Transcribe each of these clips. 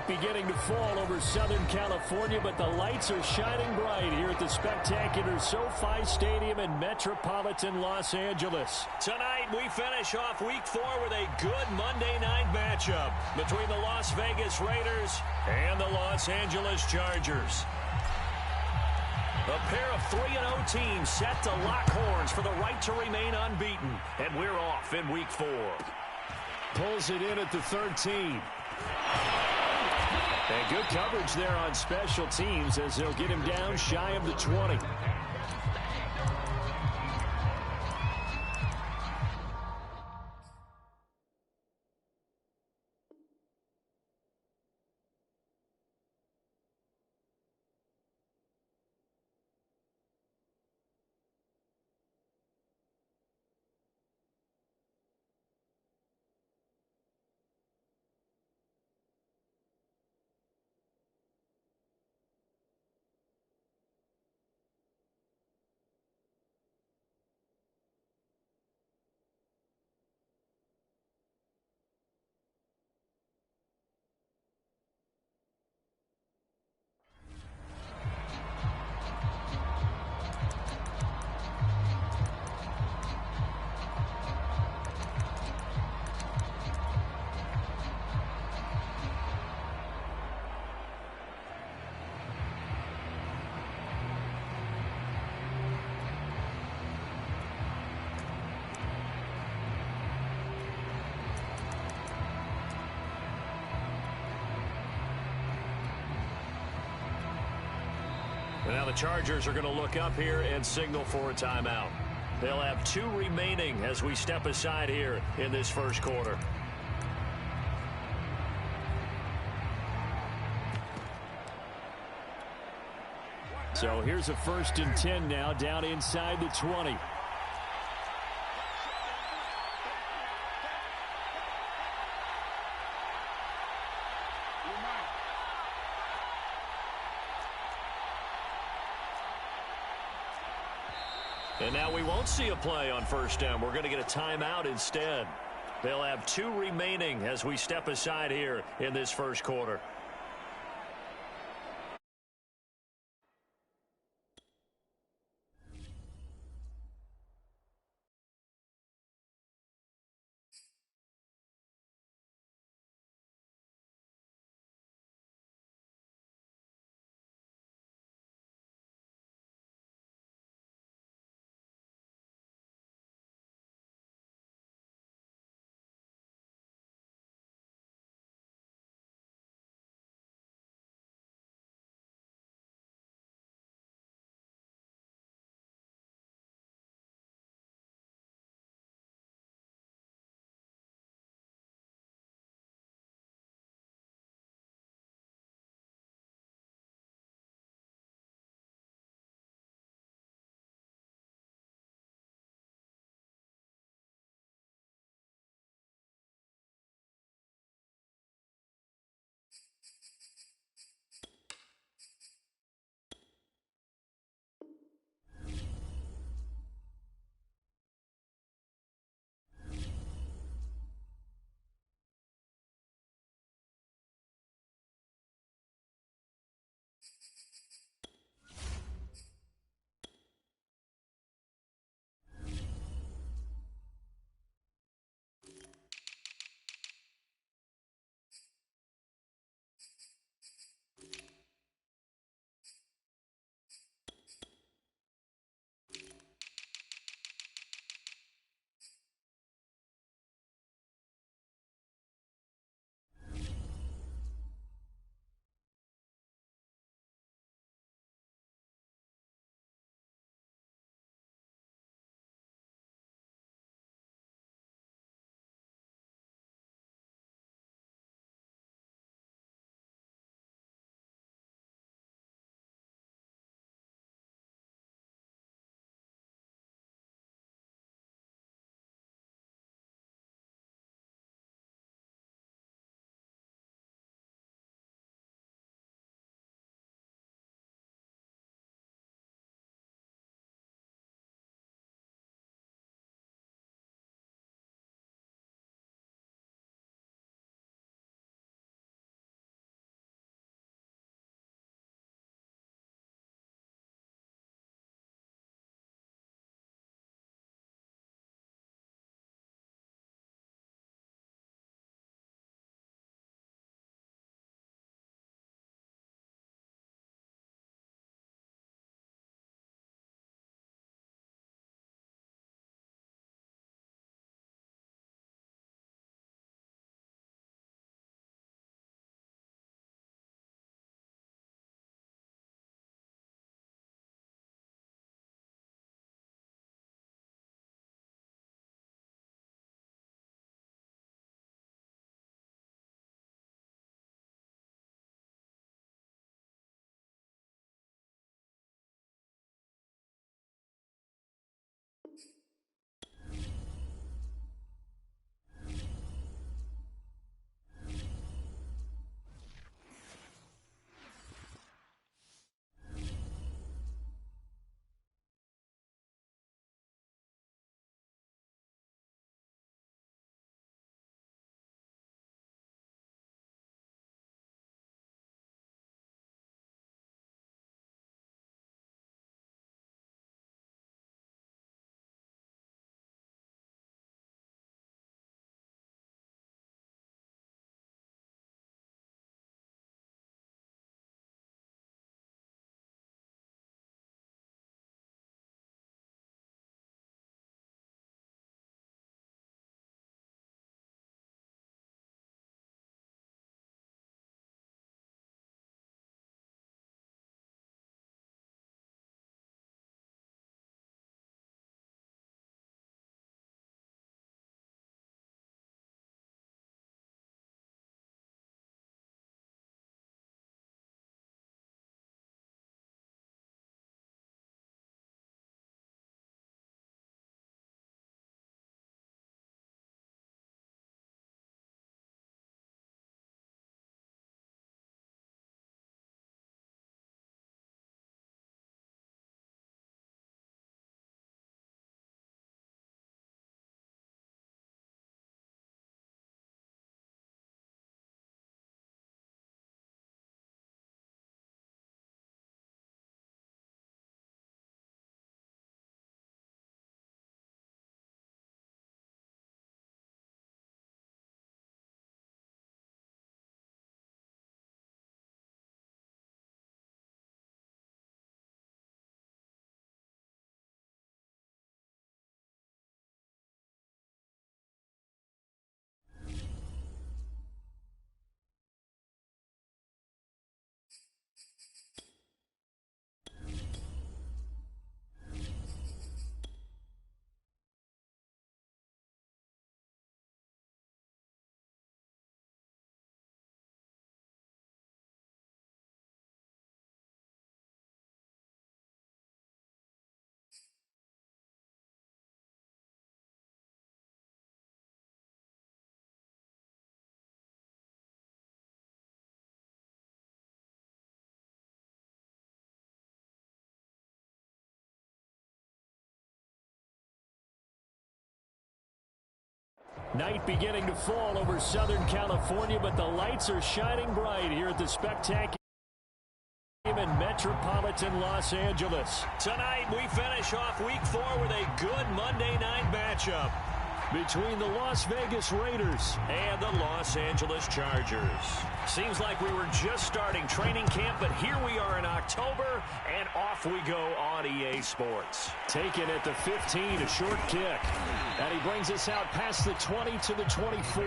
night beginning to fall over Southern California, but the lights are shining bright here at the spectacular SoFi Stadium in metropolitan Los Angeles. Tonight, we finish off Week 4 with a good Monday night matchup between the Las Vegas Raiders and the Los Angeles Chargers. A pair of 3-0 teams set to lock horns for the right to remain unbeaten, and we're off in Week 4. Pulls it in at the 13. And good coverage there on special teams as they'll get him down shy of the 20. Now the Chargers are going to look up here and signal for a timeout. They'll have 2 remaining as we step aside here in this first quarter. So here's a 1st and 10 now down inside the 20. And now we won't see a play on 1st down. We're going to get a timeout instead. They'll have 2 remaining as we step aside here in this first quarter. Night beginning to fall over Southern California, but the lights are shining bright here at the spectacular in metropolitan Los Angeles. Tonight, we finish off Week 4 with a good Monday night matchup between the Las Vegas Raiders and the Los Angeles Chargers. Seems like we were just starting training camp, but here we are in October, and off we go on EA Sports. Taken at the 15, a short kick. And he brings us out past the 20 to the 24.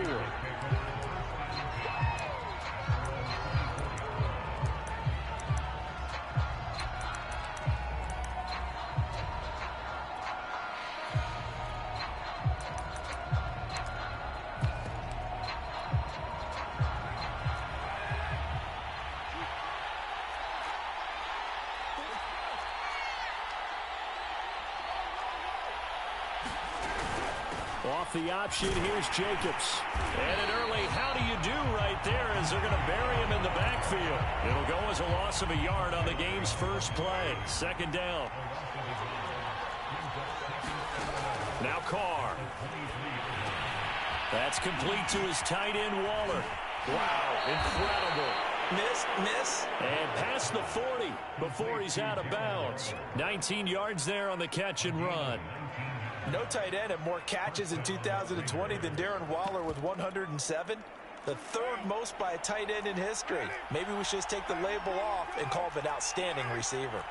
Off the option, here's Jacobs. And an early how do you do right there as they're going to bury him in the backfield. It'll go as a loss of a yard on the game's first play. Second down. Now Carr. That's complete to his tight end, Waller. Wow, incredible. Miss. And past the 40 before he's out of bounds. 19 yards there on the catch and run. No tight end had more catches in 2020 than Darren Waller with 107. The third most by a tight end in history. Maybe we should just take the label off and call him an outstanding receiver.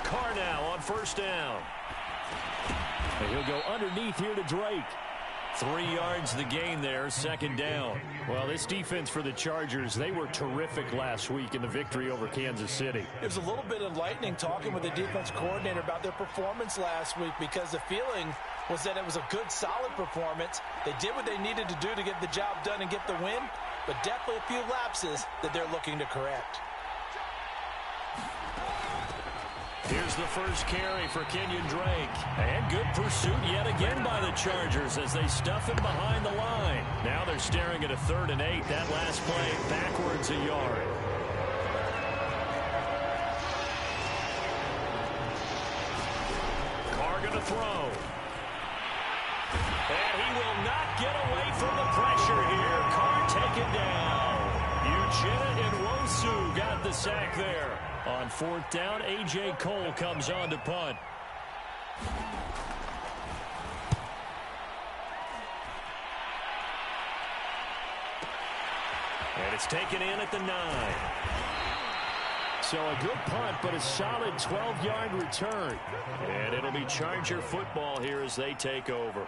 Carr now on first down. And he'll go underneath here to Drake. 3 yards the gain there, second down. Well, this defense for the Chargers, they were terrific last week in the victory over Kansas City. It was a little bit enlightening talking with the defense coordinator about their performance last week because the feeling was that it was a good, solid performance. They did what they needed to do to get the job done and get the win, but definitely a few lapses that they're looking to correct. Here's the first carry for Kenyon Drake. And good pursuit yet again by the Chargers as they stuff him behind the line. Now they're staring at a 3rd and 8. That last play backwards a yard. Carr going to throw. And he will not get away from the pressure here. Carr taken down. Uchenna Nwosu got the sack there. On 4th down, A.J. Cole comes on to punt. And it's taken in at the 9. So a good punt, but a solid 12-yard return. And it'll be Charger football here as they take over.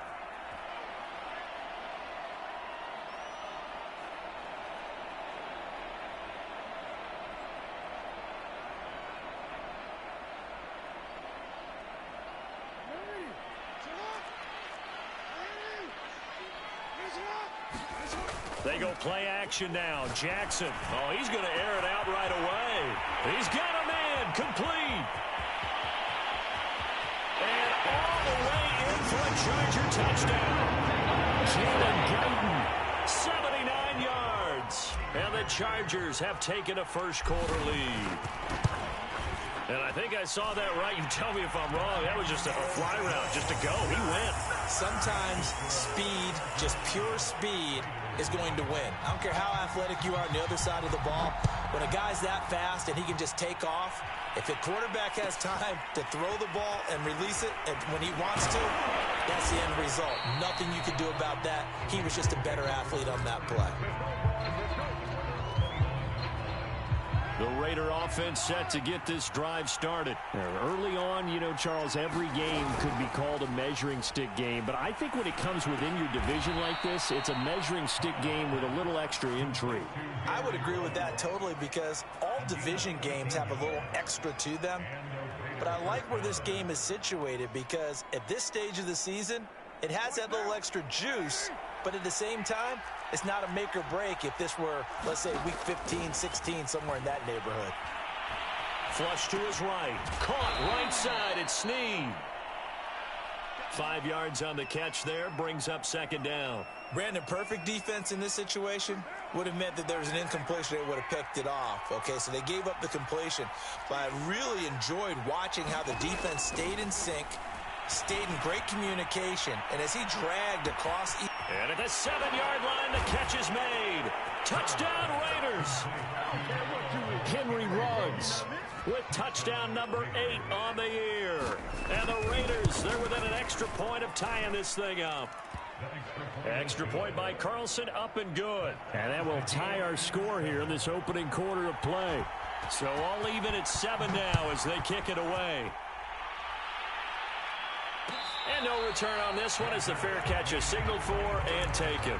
They go play action now. Jackson. Oh, he's going to air it out right away. He's got a man. Complete. And all the way in for a Charger touchdown. Jalen Guyton, 79 yards. And the Chargers have taken a first-quarter lead. And I think I saw that right. You tell me if I'm wrong. That was just a fly route, just to go. He went. Sometimes speed, just pure speed, is going to win. I don't care how athletic you are on the other side of the ball. When a guy's that fast and he can just take off, if a quarterback has time to throw the ball and release it and when he wants to, that's the end result. Nothing you can do about that. He was just a better athlete on that play. The Raider offense set to get this drive started. Early on, you know, Charles, every game could be called a measuring stick game. But I think when it comes within your division like this, it's a measuring stick game with a little extra intrigue. I would agree with that totally because all division games have a little extra to them. But I like where this game is situated because at this stage of the season, it has that little extra juice. But at the same time, it's not a make or break if this were, let's say, week 15, 16, somewhere in that neighborhood. Flush to his right. Caught right side. It's Snead. 5 yards on the catch there. Brings up second down. Brandon, perfect defense in this situation would have meant that there was an incompletion. They would have picked it off. Okay, so they gave up the completion. But I really enjoyed watching how the defense stayed in sync stayed in great communication, and as he dragged across... And at the 7-yard line, the catch is made. Touchdown, Raiders. Henry Ruggs with touchdown number 8 on the year. And the Raiders, they're within an extra point of tying this thing up. Extra point by Carlson, up and good. And that will tie our score here in this opening quarter of play. So all even at 7 now as they kick it away. And no return on this one as the fair catch is signaled for and taken.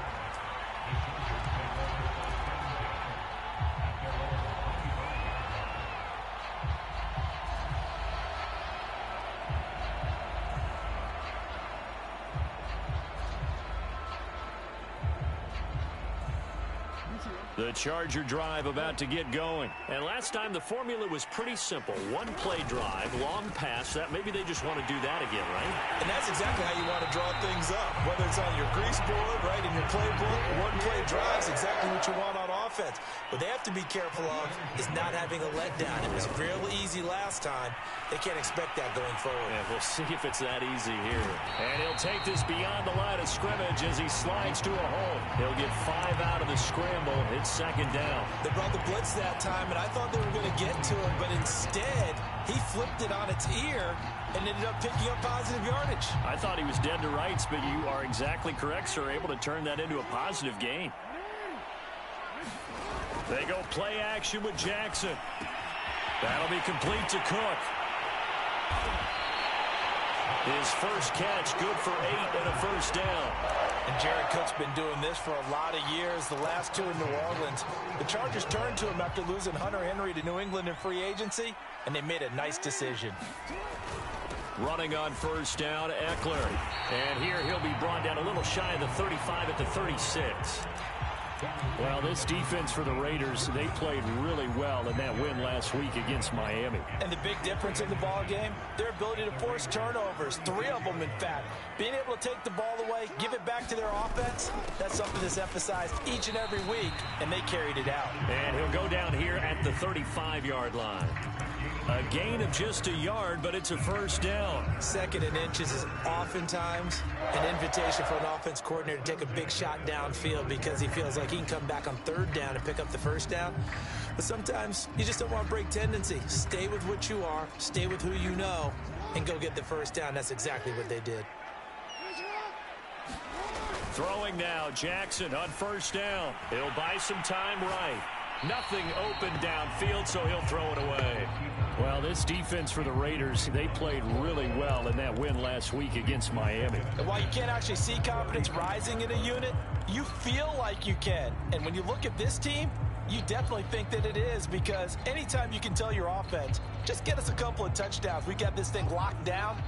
The Charger drive about to get going. And last time the formula was pretty simple. One play drive, long pass. That maybe they just want to do that again, right? And that's exactly how you want to draw things up. Whether it's on your grease board, right, in your playbook, one play drive is exactly what you want on offense. What they have to be careful of is not having a letdown. It was real easy last time. They can't expect that going forward. Yeah, we'll see if it's that easy here. And he'll take this beyond the line of scrimmage as he slides to a hole. He'll get 5 out of the scramble. It's second down. They brought the blitz that time, and I thought they were going to get to him, but instead, he flipped it on its ear and ended up picking up positive yardage. I thought he was dead to rights, but you are exactly correct, sir. Able to turn that into a positive gain. They go play action with Jackson. That'll be complete to Cook. His first catch, good for 8 and a first down. And Jared Cook's been doing this for a lot of years, the last 2 in New Orleans. The Chargers turned to him after losing Hunter Henry to New England in free agency, and they made a nice decision. Running on first down, Eckler. And here he'll be brought down a little shy of the 35 at the 36. Well, this defense for the Raiders, they played really well in that win last week against Miami. And the big difference in the ball game, their ability to force turnovers, 3 of them, in fact. Being able to take the ball away, give it back to their offense, that's something that's emphasized each and every week, and they carried it out. And he'll go down here at the 35-yard line. A gain of just a yard, but it's a first down. 2nd and inches is oftentimes an invitation for an offense coordinator to take a big shot downfield because he feels like he can come back on 3rd down and pick up the first down. But sometimes you just don't want to break tendency. Stay with what you are, stay with who you know, and go get the first down. That's exactly what they did. Throwing now, Jackson on first down. He'll buy some time right. Nothing open downfield, so he'll throw it away. Well, this defense for the Raiders, they played really well in that win last week against Miami. And while you can't actually see confidence rising in a unit, you feel like you can. And when you look at this team, you definitely think that it is, because anytime you can tell your offense, just get us a couple of touchdowns, we got this thing locked down,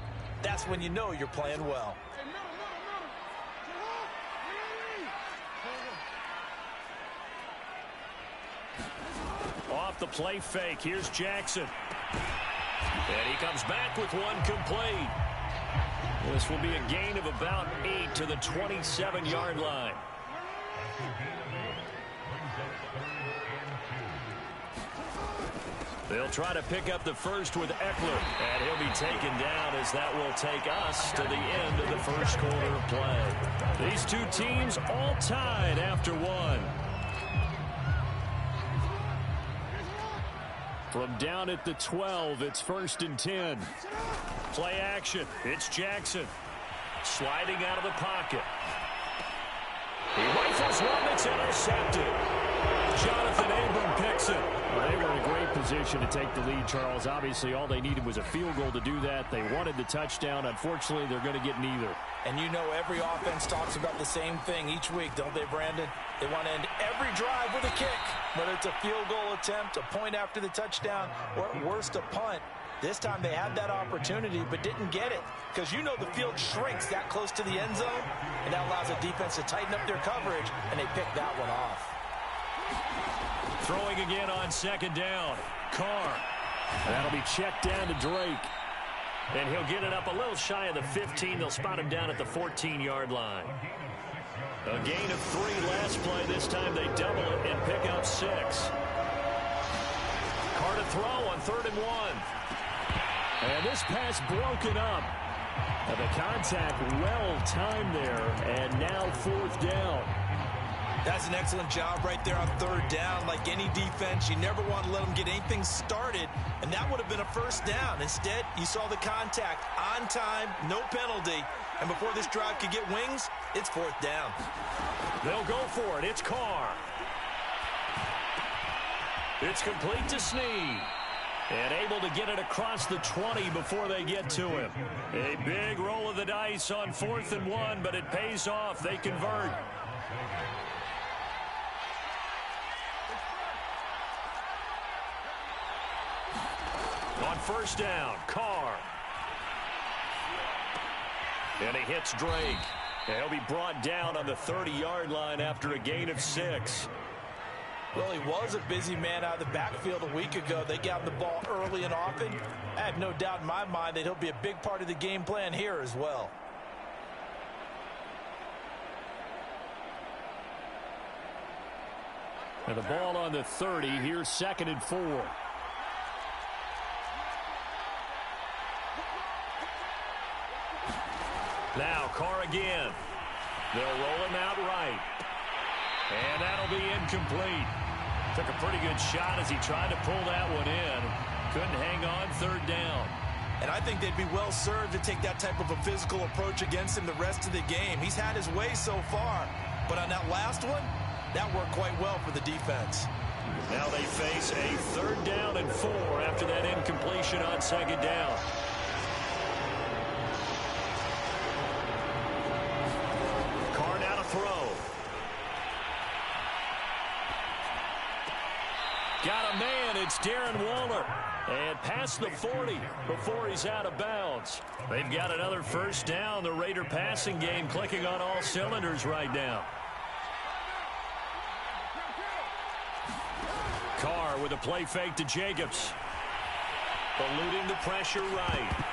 that's when you know you're playing well. Off the play fake, here's Jackson. And he comes back with one complete. This will be a gain of about 8 to the 27-yard line. They'll try to pick up the first with Eckler, and he'll be taken down as that will take us to the end of the first quarter of play. These two teams all tied after one. From down at the 12, it's 1st and 10. Play action. It's Jackson. Sliding out of the pocket. He rifles one that's intercepted. Jonathan Abram picks it. Well, they were in a great position to take the lead, Charles. Obviously, all they needed was a field goal to do that. They wanted the touchdown. Unfortunately, they're going to get neither. And you know every offense talks about the same thing each week, don't they, Brandon? They want to end every drive with a kick, whether it's a field goal attempt, a point after the touchdown, or at worst, a punt. This time they had that opportunity but didn't get it, because you know the field shrinks that close to the end zone, and that allows the defense to tighten up their coverage, and they picked that one off. Throwing again on 2nd down. Carr. That'll be checked down to Drake. And he'll get it up a little shy of the 15. They'll spot him down at the 14-yard line. A gain of 3 last play. This time they double it and pick up 6. Carr to throw on 3rd and 1. And this pass broken up. The contact well timed there, and now 4th down. That's an excellent job right there on 3rd down. Like any defense, you never want to let them get anything started, and that would have been a 1st down. Instead, you saw the contact on time, no penalty, and before this drive could get wings, it's 4th down. They'll go for it. It's Carr. It's complete to Snead. And able to get it across the 20 before they get to him. A big roll of the dice on 4th and 1, but it pays off. They convert. On 1st down, Carr. And he hits Drake. And he'll be brought down on the 30-yard line after a gain of 6. Well, he was a busy man out of the backfield a week ago. They got him the ball early and often. I have no doubt in my mind that he'll be a big part of the game plan here as well. And the ball on the 30. Here's 2nd and 4. Now Carr again. They'll roll him out right. And that'll be incomplete. Took a pretty good shot as he tried to pull that one in. Couldn't hang on 3rd down. And I think they'd be well served to take that type of a physical approach against him the rest of the game. He's had his way so far. But on that last one, that worked quite well for the defense. Now they face a 3rd down and 4 after that incompletion on 2nd down. Carr now to throw. Got a man. It's Darren Waller. And past the 40 before he's out of bounds. They've got another 1st down. The Raider passing game clicking on all cylinders right now. Carr with a play fake to Jacobs. Eluding the pressure right.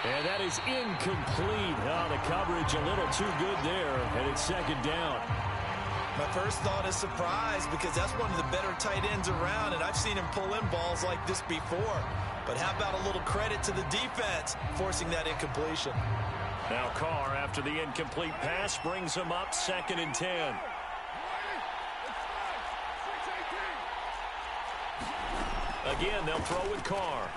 And that is incomplete. Oh, the coverage a little too good there. And it's 2nd down. My first thought is surprise because that's one of the better tight ends around, and I've seen him pull in balls like this before. But how about a little credit to the defense forcing that incompletion? Now Carr, after the incomplete pass, brings him up 2nd and 10. Again, they'll throw with Carr.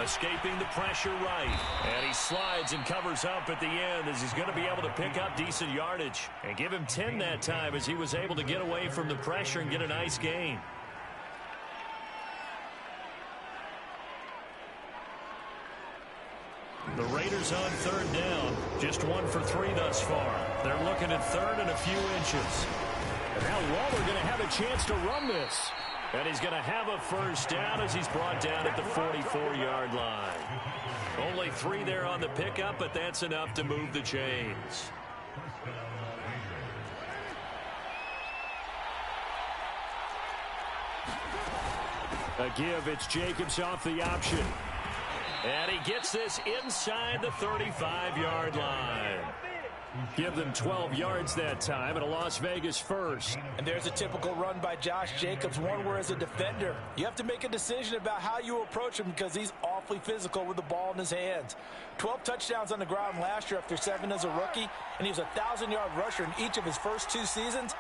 Escaping the pressure right. And he slides and covers up at the end as he's going to be able to pick up decent yardage. And give him 10 that time as he was able to get away from the pressure and get a nice gain. The Raiders on 3rd down. Just 1 for 3 thus far. They're looking at 3rd and a few inches. And now Waller going to have a chance to run this. And he's going to have a 1st down as he's brought down at the 44-yard line. Only 3 there on the pickup, but that's enough to move the chains. A give, it's Jacobs off the option. And he gets this inside the 35-yard line. Give them 12 yards that time and a Las Vegas 1st. And there's a typical run by Josh Jacobs, one where as a defender, you have to make a decision about how you approach him because he's awfully physical with the ball in his hands. 12 touchdowns on the ground last year after 7 as a rookie, and he was a 1,000-yard rusher in each of his first 2 seasons.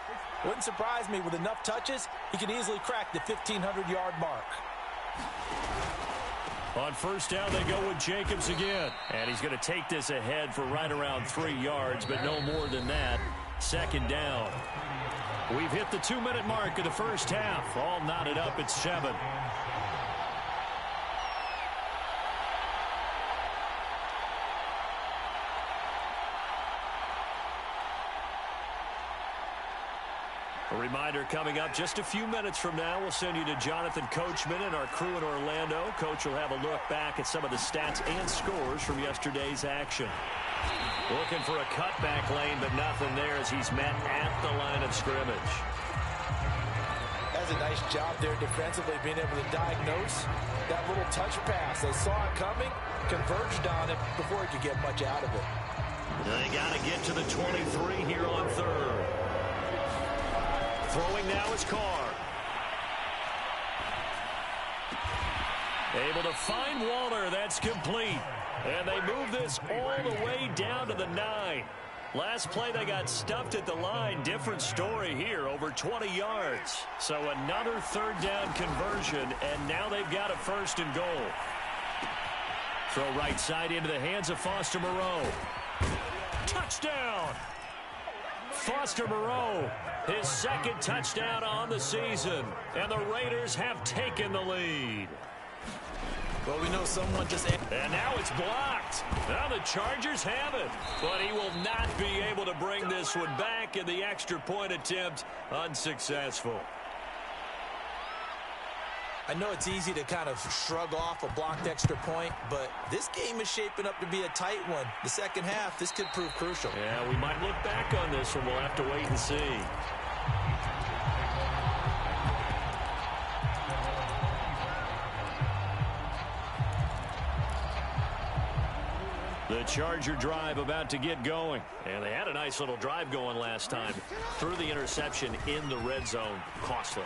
Wouldn't surprise me with enough touches, he can easily crack the 1,500-yard mark. On 1st down, they go with Jacobs again. And he's going to take this ahead for right around 3 yards, but no more than that. 2nd down. We've hit the 2-minute mark of the first half. All knotted up at 7. A reminder coming up just a few minutes from now, we'll send you to Jonathan Coachman and our crew in Orlando. Coach will have a look back at some of the stats and scores from yesterday's action. Looking for a cutback lane, but nothing there as he's met at the line of scrimmage. That's a nice job there defensively, being able to diagnose that little touch pass. They saw it coming, converged on it before he could get much out of it. They got to get to the 23 here on 3rd. Throwing now is Carr. Able to find Waller. That's complete. And they move this all the way down to the 9. Last play, they got stuffed at the line. Different story here, over 20 yards. So another third down conversion, and now they've got a 1st and goal. Throw right side into the hands of Foster Moreau. Touchdown! Foster Moreau, his 2nd touchdown on the season, and the Raiders have taken the lead. Well, we know someone just... And now it's blocked. Now the Chargers have it. But he will not be able to bring this one back, and the extra point attempt unsuccessful. I know it's easy to kind of shrug off a blocked extra point, but this game is shaping up to be a tight one. The second half, this could prove crucial. Yeah, we might look back on this one. We'll have to wait and see. The Charger drive about to get going. And they had a nice little drive going last time. Threw the interception in the red zone. Costly.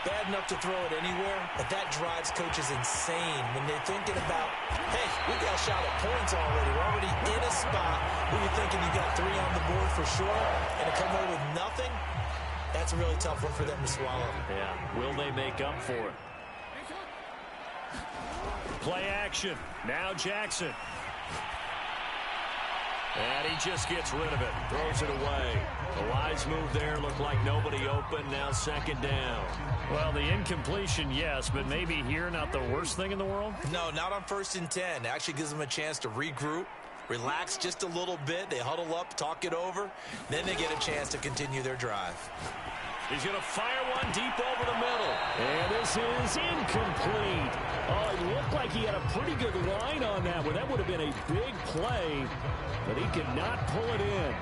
Bad enough to throw it anywhere, but that drives coaches insane when they're thinking about, hey, we got a shot at points already. We're already in a spot where you're thinking you got 3 on the board for sure, and to come away with nothing, that's a really tough one for them to swallow. Yeah, will they make up for it? Play action. Now Jackson. And he just gets rid of it. Throws it away. A wise move there. Looked like nobody open. Now 2nd down. Well, the incompletion, yes, but maybe here not the worst thing in the world? No, not on 1st and 10. It actually gives them a chance to regroup, relax just a little bit. They huddle up, talk it over. Then they get a chance to continue their drive. He's going to fire one deep over the middle. And this is incomplete. Oh, it looked like he had a pretty good line on that one. That would have been a big play, but he could not pull it in.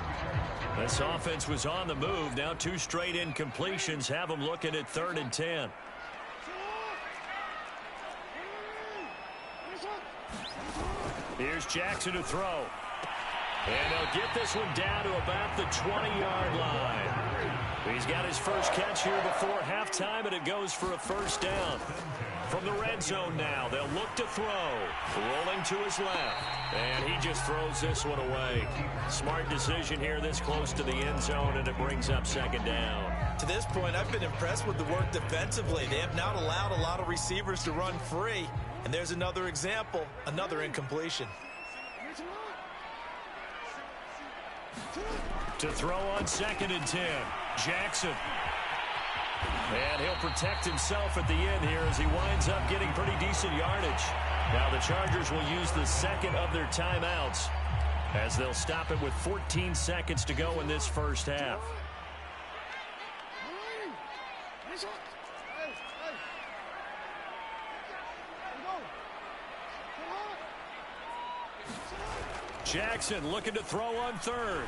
This offense was on the move. Now 2 straight incompletions have them looking at 3rd and 10. Here's Jackson to throw. And they'll get this one down to about the 20-yard line. He's got his first catch here before halftime, and it goes for a 1st down. From the red zone now, they'll look to throw. Rolling to his left. And he just throws this one away. Smart decision here this close to the end zone, and it brings up 2nd down. To this point, I've been impressed with the work defensively. They have not allowed a lot of receivers to run free. And there's another example, another incompletion. To throw on 2nd and 10. Jackson. And he'll protect himself at the end here as he winds up getting pretty decent yardage. Now the Chargers will use the 2nd of their timeouts as they'll stop it with 14 seconds to go in this 1st half. Jackson looking to throw on 3rd.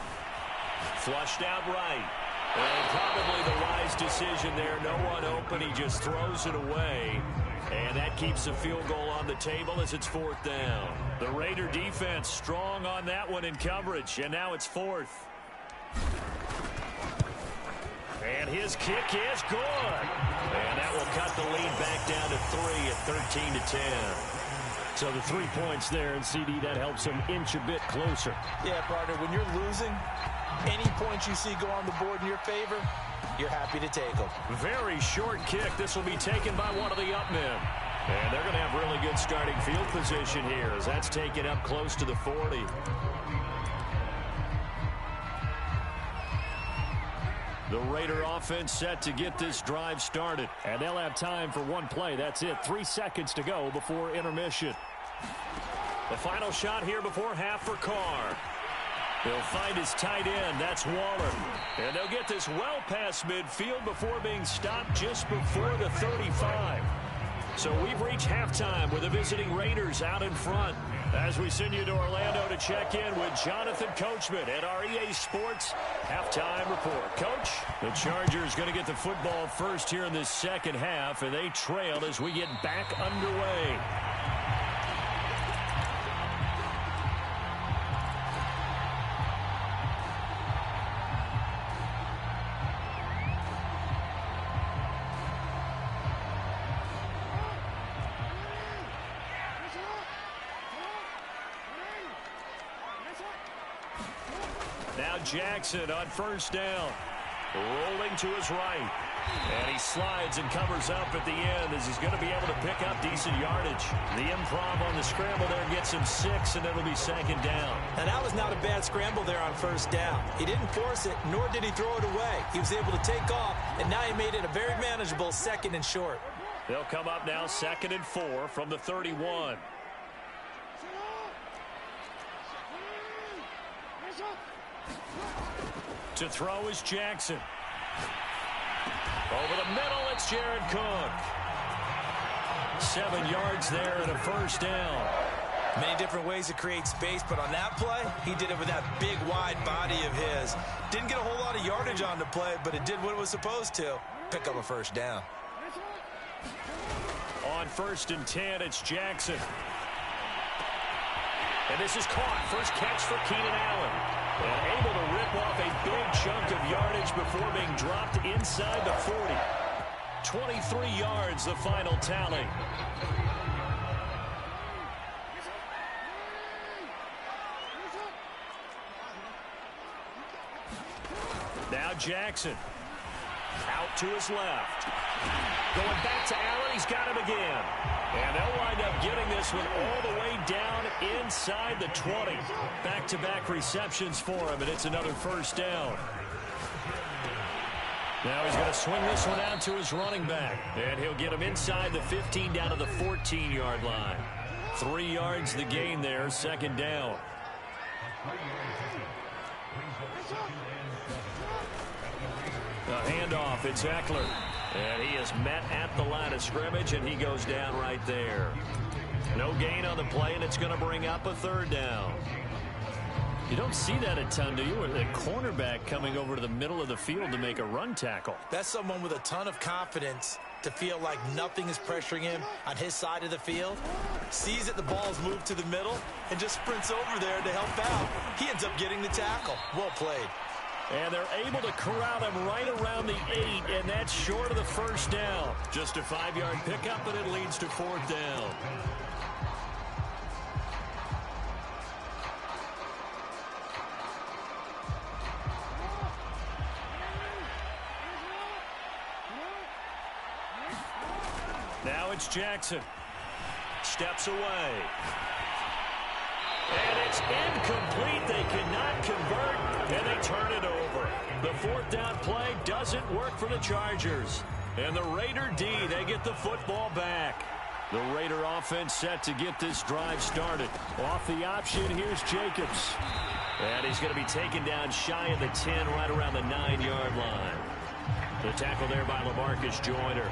Flushed out right. And probably the wise decision there. No one open. He just throws it away. And that keeps the field goal on the table as it's 4th down. The Raider defense strong on that one in coverage. And now it's 4th. And his kick is good. And that will cut the lead back down to 3 at 13-10. So the 3 points there, and CD, that helps him inch a bit closer. Yeah, partner, when you're losing, any points you see go on the board in your favor, you're happy to take them. Very short kick. This will be taken by one of the up men. And they're going to have really good starting field position here as that's taken up close to the 40. The Raider offense set to get this drive started. And they'll have time for one play. That's it. 3 seconds to go before intermission. The final shot here before half for Carr. He'll find his tight end. That's Waller. And they'll get this well past midfield before being stopped just before the 35. So we've reached halftime with the visiting Raiders out in front. As we send you to Orlando to check in with Jonathan Coachman at our EA Sports Halftime Report. Coach, the Chargers going to get the football first here in this 2nd half, and they trail as we get back underway. Now Jackson on first down. Rolling to his right. And he slides and covers up at the end as he's going to be able to pick up decent yardage. The improv on the scramble there gets him 6, and it'll be second down. Now, that was not a bad scramble there on first down. He didn't force it, nor did he throw it away. He was able to take off, and now he made it a very manageable 2nd and short. They'll come up now 2nd and 4 from the 31. To throw is Jackson. Over the middle, it's Jared Cook. 7 yards there and a first down. Many different ways to create space, but on that play, he did it with that big, wide body of his. Didn't get a whole lot of yardage on the play, but it did what it was supposed to. Pick up a first down. On 1st and 10, it's Jackson. And this is caught. First catch for Keenan Allen. And able to rip off a big chunk of yardage before being dropped inside the 40. 23 yards, the final tally. Now Jackson. Out to his left. Going back to Allen. He's got him again. And they'll wind up getting this one all the way down inside the 20. Back-to-back receptions for him, and it's another first down. Now he's going to swing this one out to his running back. And he'll get him inside the 15 down to the 14-yard line. 3 yards the gain there, second down. A handoff, it's Eckler. And he is met at the line of scrimmage, and he goes down right there. No gain on the play, and it's going to bring up a third down. You don't see that a ton, do you? A cornerback coming over to the middle of the field to make a run tackle. That's someone with a ton of confidence to feel like nothing is pressuring him on his side of the field. Sees that the ball is moved to the middle and just sprints over there to help out. He ends up getting the tackle. Well played. And they're able to corral him right around the 8, and that's short of the first down. Just a 5-yard pickup, and it leads to 4th down. Now it's Jackson. Steps away. And it's incomplete. They cannot convert, and they turn it over. The 4th down play doesn't work for the Chargers. And the Raider D, they get the football back. The Raider offense set to get this drive started. Off the option, here's Jacobs. And he's going to be taken down shy of the 10, right around the 9-yard line. The tackle there by LaMarcus Joyner.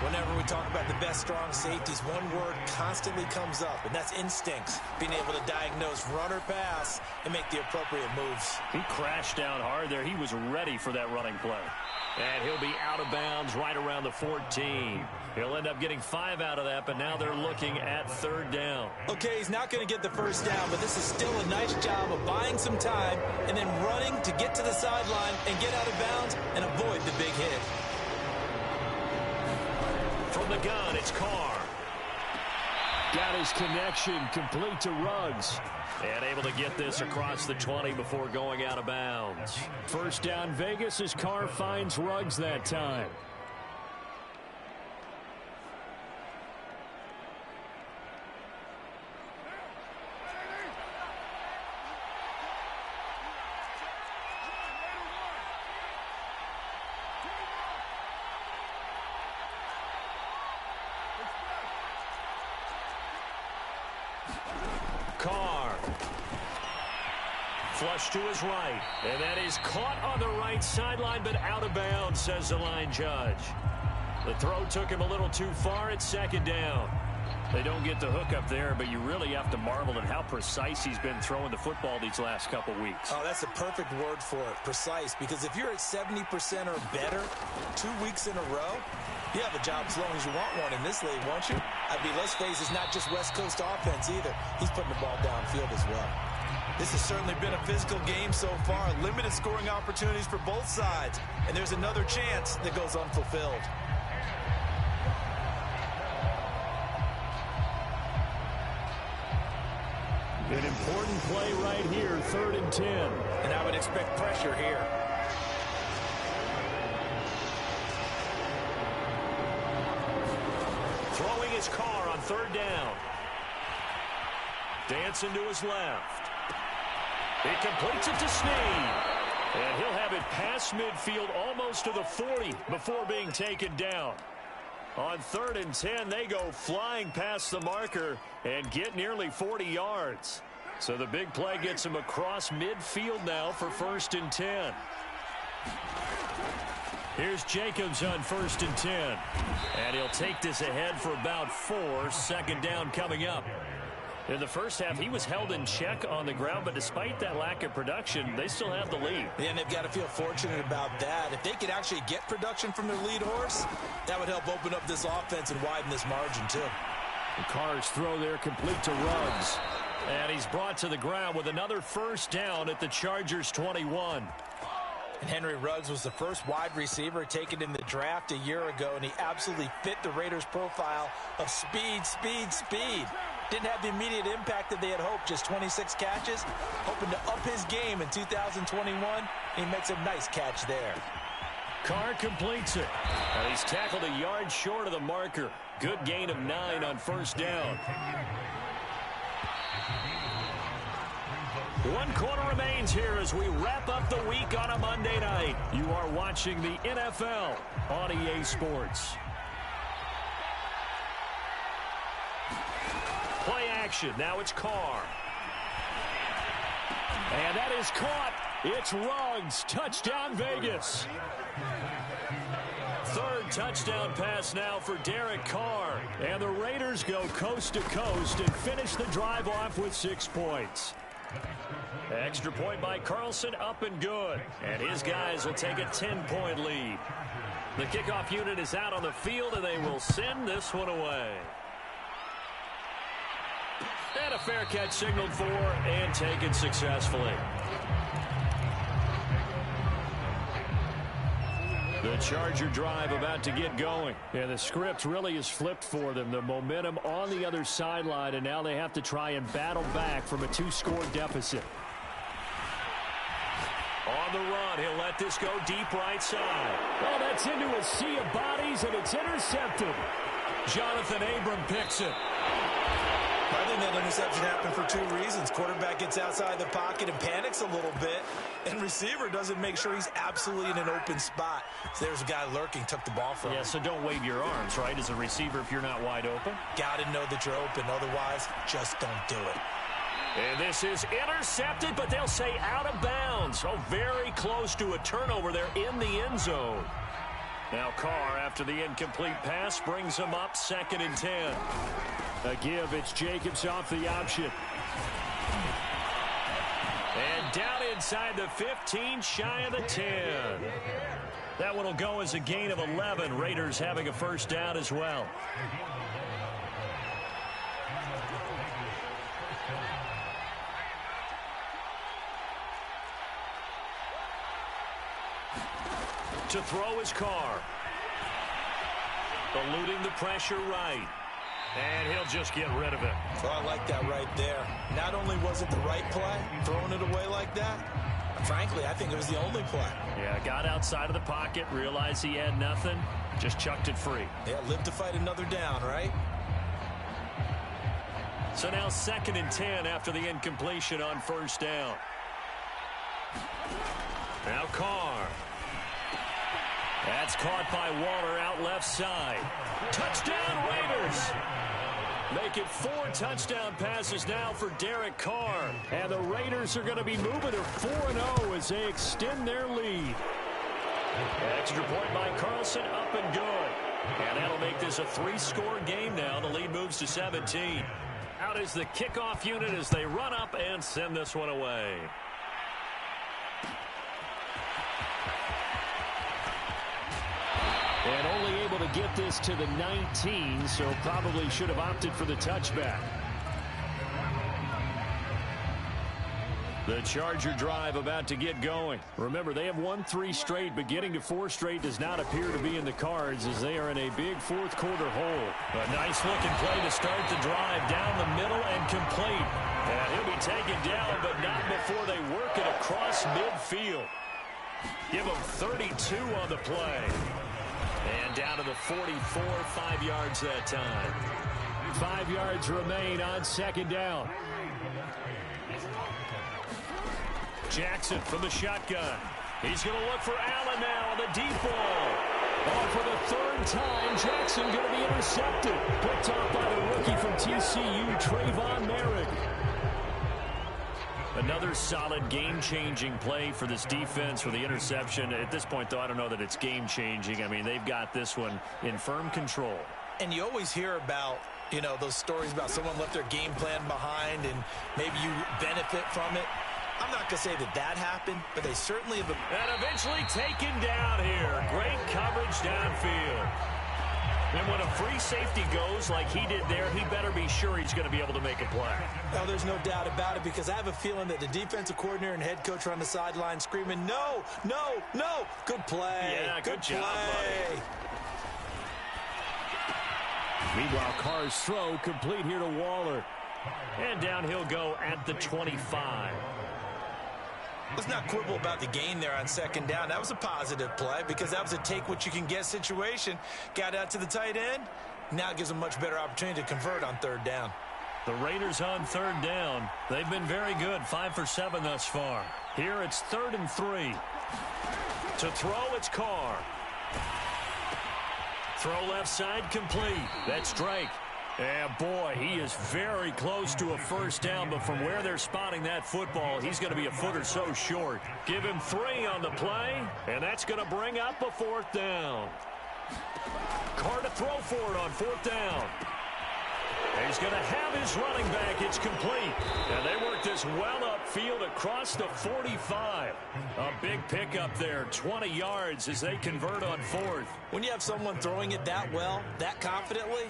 Whenever we talk about the best strong safeties, one word constantly comes up, and that's instincts. Being able to diagnose run or pass and make the appropriate moves. He crashed down hard there. He was ready for that running play. And he'll be out of bounds right around the 14. He'll end up getting 5 out of that, but now they're looking at 3rd down. Okay, he's not going to get the first down, but this is still a nice job of buying some time and then running to get to the sideline and get out of bounds and avoid the big hit. From the gun, it's Carr. Got his connection complete to Ruggs. And able to get this across the 20 before going out of bounds. First down Vegas as Carr finds Ruggs that time. Carr. Flush to his right. And that is caught on the right sideline, but out of bounds, says the line judge. The throw took him a little too far at 2nd down. They don't get the hook up there, but you really have to marvel at how precise he's been throwing the football these last couple weeks. Oh, that's a perfect word for it, precise, because if you're at 70% or better 2 weeks in a row, you have a job as long as you want one in this league, won't you? I mean, let's face it, it's not just West Coast offense either. He's putting the ball downfield as well. This has certainly been a physical game so far. Limited scoring opportunities for both sides. And there's another chance that goes unfulfilled. An important play right here, 3rd and 10. And I would expect pressure here. Throwing his car on third down. Dancing to his left. He completes it to Snead. And he'll have it past midfield almost to the 40 before being taken down. On 3rd and 10, they go flying past the marker and get nearly 40 yards. So the big play gets him across midfield now for 1st and 10. Here's Jacobs on 1st and 10. And he'll take this ahead for about 4. 2nd down coming up. In the first half, he was held in check on the ground, but despite that lack of production, they still have the lead. And they've got to feel fortunate about that. If they could actually get production from their lead horse, that would help open up this offense and widen this margin, too. The Carr's throw there complete to Ruggs. And he's brought to the ground with another 1st down at the Chargers' 21. And Henry Ruggs was the first wide receiver taken in the draft a year ago, and he absolutely fit the Raiders' profile of speed, speed, speed. Didn't have the immediate impact that they had hoped, just 26 catches. Hoping to up his game in 2021. He makes a nice catch there. Carr completes it. And he's tackled a yard short of the marker. Good gain of 9 on 1st down. 1 quarter remains here as we wrap up the week on a Monday night. You are watching the NFL on EA Sports. Play action. Now it's Carr. And that is caught. It's Ruggs. Touchdown, Vegas. 3rd touchdown pass now for Derek Carr. And the Raiders go coast to coast and finish the drive off with 6 points. Extra point by Carlson, up and good. And his guys will take a 10-point lead. The kickoff unit is out on the field, and they will send this one away. And a fair catch signaled for and taken successfully. The Charger drive about to get going. And the script really is flipped for them. The momentum on the other sideline, and now they have to try and battle back from a 2-score deficit. On the run, he'll let this go deep right side. Oh, that's into a sea of bodies, and it's intercepted. Jonathan Abram picks it. I think that interception happened for 2 reasons. Quarterback gets outside the pocket and panics a little bit, and receiver doesn't make sure he's absolutely in an open spot. So there's a guy lurking, took the ball from him. Yeah, so don't wave your arms, right, as a receiver if you're not wide open. Got to know that you're open. Otherwise, just don't do it. And this is intercepted, but they'll say out of bounds. Oh, very close to a turnover there in the end zone. Now Carr, after the incomplete pass, brings him up 2nd and 10. A give, it's Jacobs off the option. And down inside the 15, shy of the 10. That one will go as a gain of 11. Raiders having a 1st down as well. To throw his Carr. Eluding the pressure right. And he'll just get rid of it. Oh, I like that right there. Not only was it the right play, throwing it away like that, frankly, I think it was the only play. Yeah, got outside of the pocket, realized he had nothing, just chucked it free. Yeah, live to fight another down, right? So now 2nd and 10 after the incompletion on 1st down. Now Carr. That's caught by Waller out left side. Touchdown, Raiders! Make it 4 touchdown passes now for Derek Carr. And the Raiders are going to be moving to 4-0 as they extend their lead. Extra point by Carlson, up and good. And that'll make this a 3-score game now. The lead moves to 17. Out is the kickoff unit as they run up and send this one away. And only able to get this to the 19, so probably should have opted for the touchback. The Charger drive about to get going. Remember, they have won 3 straight, but getting to 4 straight does not appear to be in the cards as they are in a big fourth quarter hole. A nice-looking play to start the drive down the middle and complete. And he'll be taken down, but not before they work it across midfield. Give him 32 on the play. And down to the 44, 5 yards that time. 5 yards remain on second down. Jackson from the shotgun. He's going to look for Allen now on the deep ball. Oh, for the 3rd time, Jackson going to be intercepted. Picked off by the rookie from TCU, Trayvon Merrick. Another solid game-changing play for this defense for the interception. At this point, though, I don't know that it's game-changing. I mean, they've got this one in firm control. And you always hear about, you know, those stories about someone left their game plan behind and maybe you benefit from it. I'm not going to say that that happened, but they certainly have. And eventually taken down here. Great coverage downfield. And when a free safety goes like he did there, he better be sure he's going to be able to make a play. Well, there's no doubt about it, because I have a feeling that the defensive coordinator and head coach are on the sideline screaming, no, no, no. Good play. Yeah, good job, buddy. Meanwhile, Carr's throw complete here to Waller. And down he'll go at the 25. Let's not quibble about the gain there on second down. That was a positive play because that was a take-what-you-can-get situation. Got out to the tight end. Now it gives them a much better opportunity to convert on 3rd down. The Raiders on 3rd down. They've been very good, 5 for 7 thus far. Here it's 3rd and 3. To throw, it's Carr. Throw left side complete. That's Drake. And boy, he is very close to a first down, but from where they're spotting that football, he's going to be a foot or so short. Give him 3 on the play, and that's going to bring up a 4th down. Carr to throw for it on 4th down. And he's going to have his running back. It's complete. And they work this well upfield across the 45. A big pickup there, 20 yards as they convert on 4th. When you have someone throwing it that well, that confidently,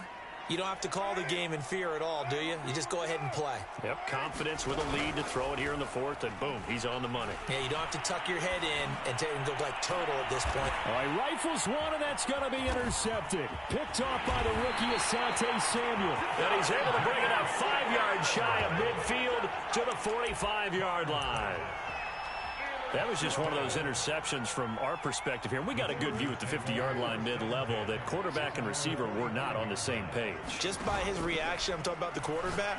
you don't have to call the game in fear at all, do you? You just go ahead and play. Yep, confidence with a lead to throw it here in the 4th, and boom, he's on the money. Yeah, you don't have to tuck your head in and go like turtle at this point. All right, rifles one, and that's going to be intercepted. Picked off by the rookie, Asante Samuel. And he's able to bring it up 5 yards shy of midfield to the 45-yard line. That was just one of those interceptions from our perspective here. We got a good view at the 50-yard line mid-level that quarterback and receiver were not on the same page. Just by his reaction, I'm talking about the quarterback,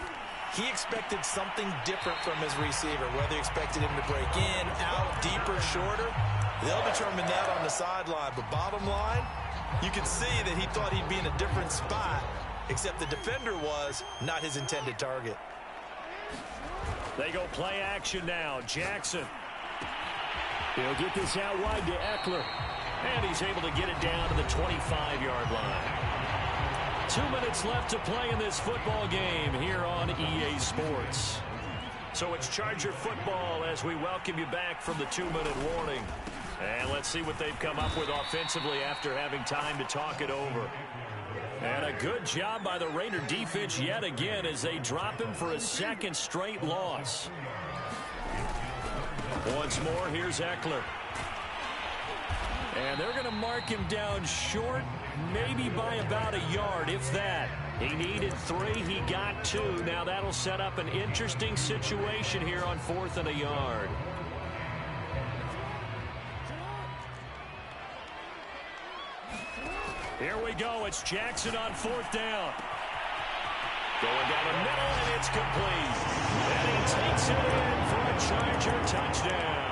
he expected something different from his receiver, whether he expected him to break in, out, deeper, shorter. They'll determine that on the sideline. But bottom line, you can see that he thought he'd be in a different spot, except the defender was not his intended target. They go play action now. Jackson. He'll get this out wide to Eckler. And he's able to get it down to the 25-yard line. 2 minutes left to play in this football game here on EA Sports. So it's Charger football as we welcome you back from the 2-minute warning. And let's see what they've come up with offensively after having time to talk it over. And a good job by the Raider defense yet again as they drop him for a 2nd straight loss. Once more, here's Eckler. And they're going to mark him down short, maybe by about a yard, if that. He needed 3, he got 2. Now that'll set up an interesting situation here on 4th and a yard. Here we go, it's Jackson on 4th down. Going down the middle, and it's complete. And he takes it in for a Charger touchdown.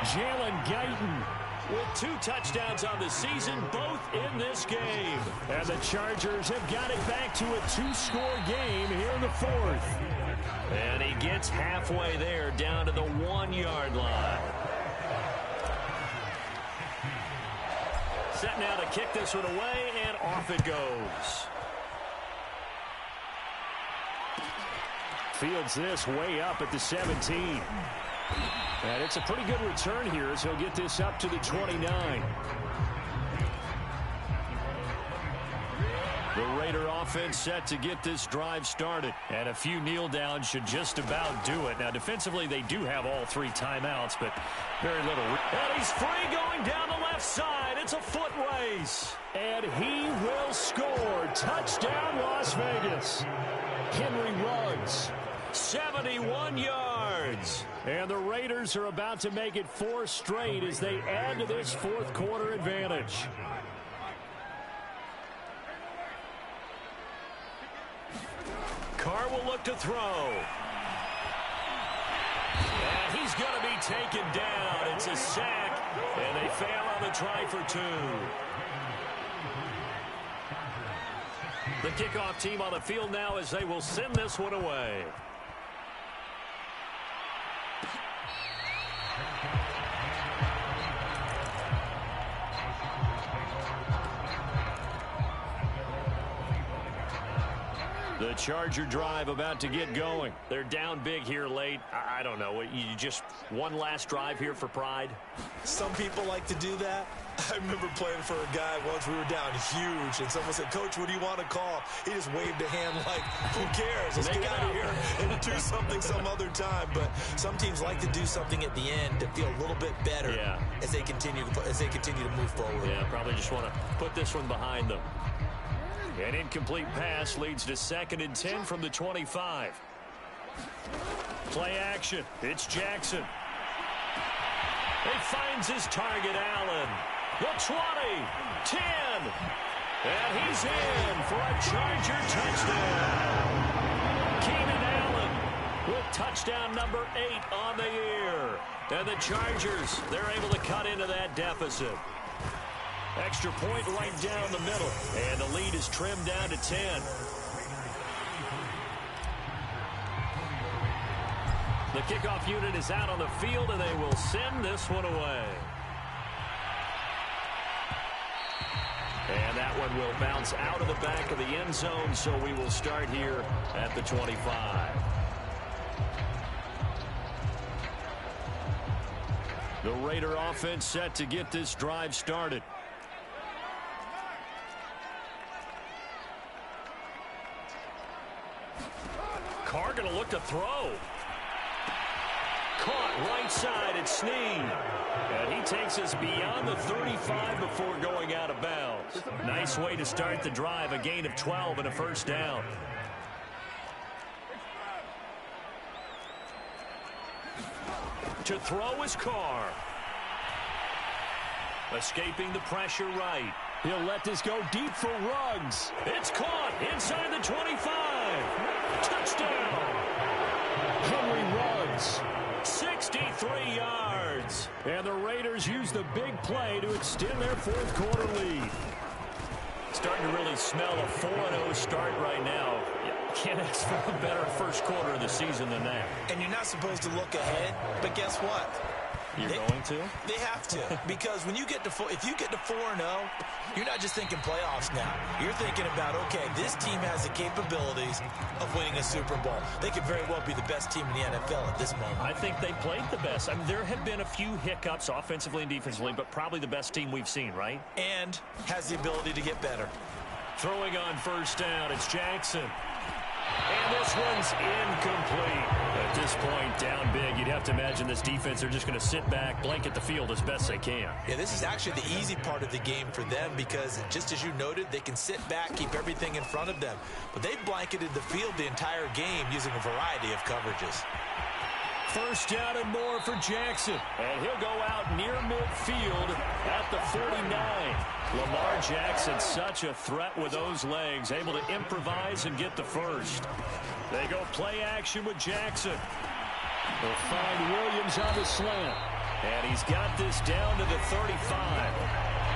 Jalen Guyton with 2 touchdowns on the season, both in this game. And the Chargers have got it back to a 2-score game here in the 4th. And he gets halfway there, down to the 1-yard line. Set now to kick this one away, and off it goes. Fields this way up at the 17. And it's a pretty good return here as he'll get this up to the 29. The Raider offense set to get this drive started. And a few kneel downs should just about do it. Now, defensively, they do have all 3 timeouts, but very little. And he's free going down the left side. It's a foot race. And he will score. Touchdown, Las Vegas. Henry Ruggs, 71 yards. And the Raiders are about to make it 4 straight as they add to this fourth quarter advantage. Carr will look to throw. And he's going to be taken down. It's a sack, and they fail on the try for 2. The kickoff team on the field now as they will send this one away. The Charger drive about to get going. They're down big here late. I don't know. You just one last drive here for pride? Some people like to do that. I remember playing for a guy once. We were down huge, and someone said, "Coach, what do you want to call?" He just waved a hand like, who cares? Let's get out of here and do something some other time. But some teams like to do something at the end to feel a little bit better as they continue to move forward. Yeah, probably just want to put this one behind them. An incomplete pass leads to 2nd and 10 from the 25. Play action. It's Jackson. He finds his target, Allen. The 20, 10, and he's in for a Charger touchdown. Keenan Allen with touchdown number 8 on the year. And the Chargers, they're able to cut into that deficit. Extra point right down the middle, and the lead is trimmed down to 10. The kickoff unit is out on the field, and they will send this one away. And that one will bounce out of the back of the end zone, so we will start here at the 25. The Raider offense set to get this drive started. Carr going to look to throw. Caught right side at Snead. And he takes us beyond the 35 before going out of bounds. Nice way to start the drive. A gain of 12 and a first down. To throw is Carr. Escaping the pressure right. He'll let this go deep for Ruggs. It's caught inside the 25. Touchdown. Henry Ruggs. 63 yards. And the Raiders use the big play to extend their fourth quarter lead. Starting to really smell a 4-0 start right now. Can't ask for a better first quarter of the season than that. And you're not supposed to look ahead, but guess what? You're going to? They have to, because when you get to if you get to 4-0, you're not just thinking playoffs now. You're thinking about, okay, this team has the capabilities of winning a Super Bowl. They could very well be the best team in the NFL at this moment. I think they played the best. I mean, there have been a few hiccups offensively and defensively, but probably the best team we've seen, right? And has the ability to get better. Throwing on first down, it's Jackson. And this one's incomplete. At this point, down big, you'd have to imagine this defense, they're just going to sit back, blanket the field as best they can. Yeah, this is actually the easy part of the game for them because, just as you noted, they can sit back, keep everything in front of them. But they've blanketed the field the entire game using a variety of coverages. First down and more for Jackson. And he'll go out near midfield at the 49. Lamar Jackson, such a threat with those legs, able to improvise and get the first. They go play action with Jackson. They'll find Williams on the slant. And he's got this down to the 35.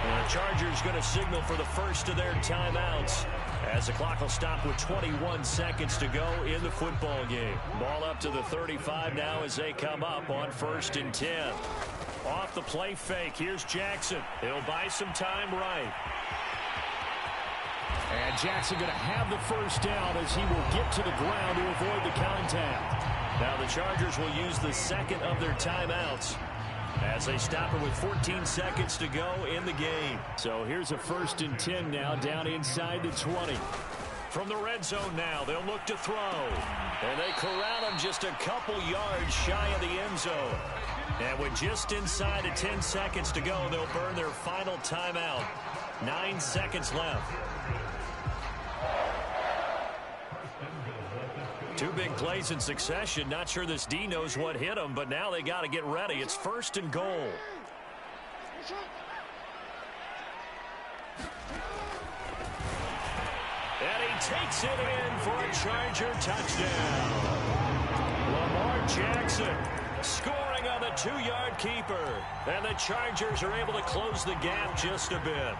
And the Chargers going to signal for the first of their timeouts as the clock will stop with 21 seconds to go in the football game. Ball up to the 35 now as they come up on 1st and 10. Off the play fake, here's Jackson. He'll buy some time right. And Jackson going to have the first down as he will get to the ground to avoid the contact. Now the Chargers will use the second of their timeouts as they stop it with 14 seconds to go in the game. So here's a 1st and 10 now down inside the 20. From the red zone now, they'll look to throw. And they corral him just a couple yards shy of the end zone. And with just inside of 10 seconds to go, they'll burn their final timeout. 9 seconds left. 2 big plays in succession. Not sure this D knows what hit him, but now they got to get ready. It's 1st and goal. And he takes it in for a Charger touchdown. Lamar Jackson scoring on the 2-yard keeper. And the Chargers are able to close the gap just a bit.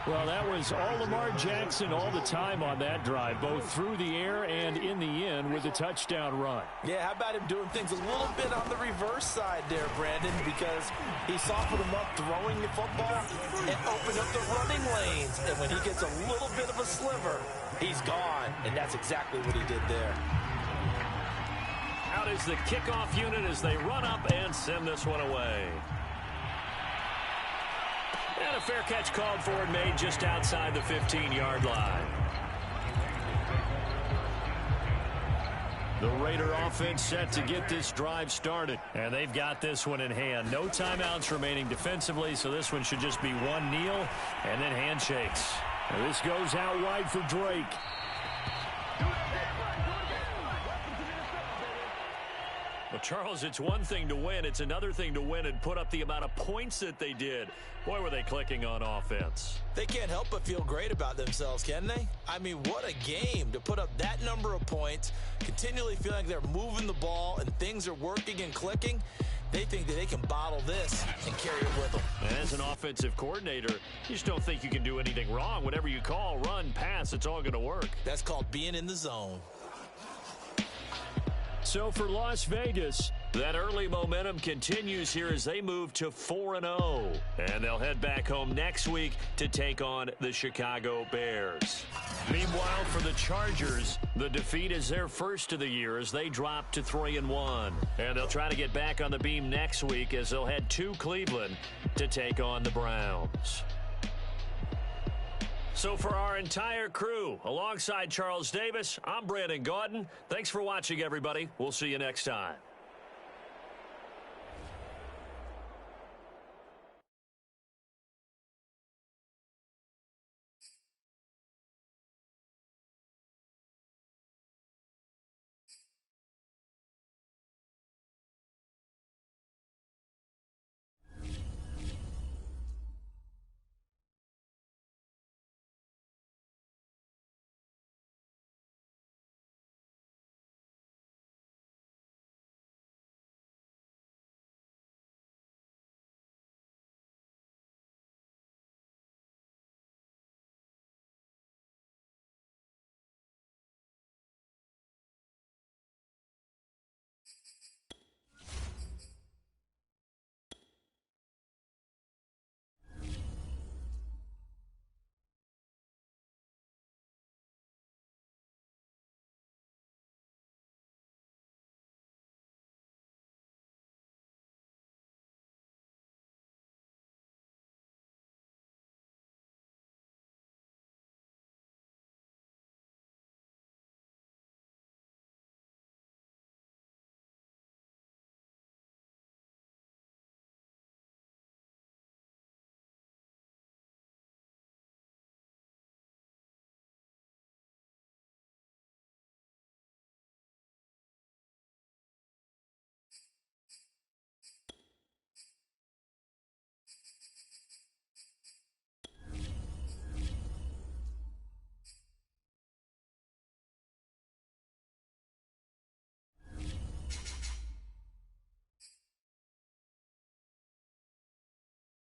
Well, that was all Lamar Jackson all the time on that drive, both through the air and in the end with a touchdown run. Yeah, how about him doing things a little bit on the reverse side there, Brandon, because he softened him up throwing the football and opened up the running lanes. And when he gets a little bit of a sliver, he's gone. And that's exactly what he did there. Out is the kickoff unit as they run up and send this one away. And a fair catch called for and made just outside the 15-yard line. The Raider offense set to get this drive started. And they've got this one in hand. No timeouts remaining defensively, so this one should just be one kneel and then handshakes. And this goes out wide for Drake. Well, Charles, it's one thing to win. It's another thing to win and put up the amount of points that they did. Boy, were they clicking on offense. They can't help but feel great about themselves, can they? I mean, what a game to put up that number of points, continually feeling like they're moving the ball and things are working and clicking. They think that they can bottle this and carry it with them. And as an offensive coordinator, you just don't think you can do anything wrong. Whatever you call, run, pass, it's all going to work. That's called being in the zone. So for Las Vegas, that early momentum continues here as they move to 4-0. And they'll head back home next week to take on the Chicago Bears. Meanwhile, for the Chargers, the defeat is their first of the year as they drop to 3-1. And they'll try to get back on the beam next week as they'll head to Cleveland to take on the Browns. So for our entire crew, alongside Charles Davis, I'm Brandon Gotw. Thanks for watching, everybody. We'll see you next time.